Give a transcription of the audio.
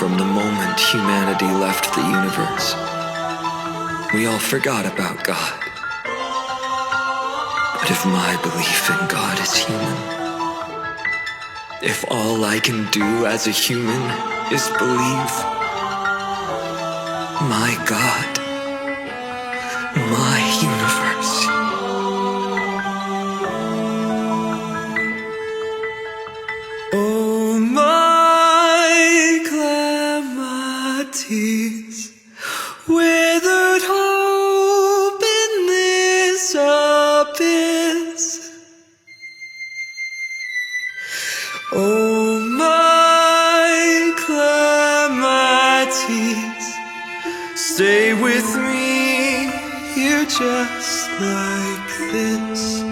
from the moment humanity left the universe. We all forgot about God. But if my belief in God is human, if all I can do as a human is believe, my God, my universe. Oh, my calamities, withered hope in this abyss. Oh, my calamities, stay with me here just like this.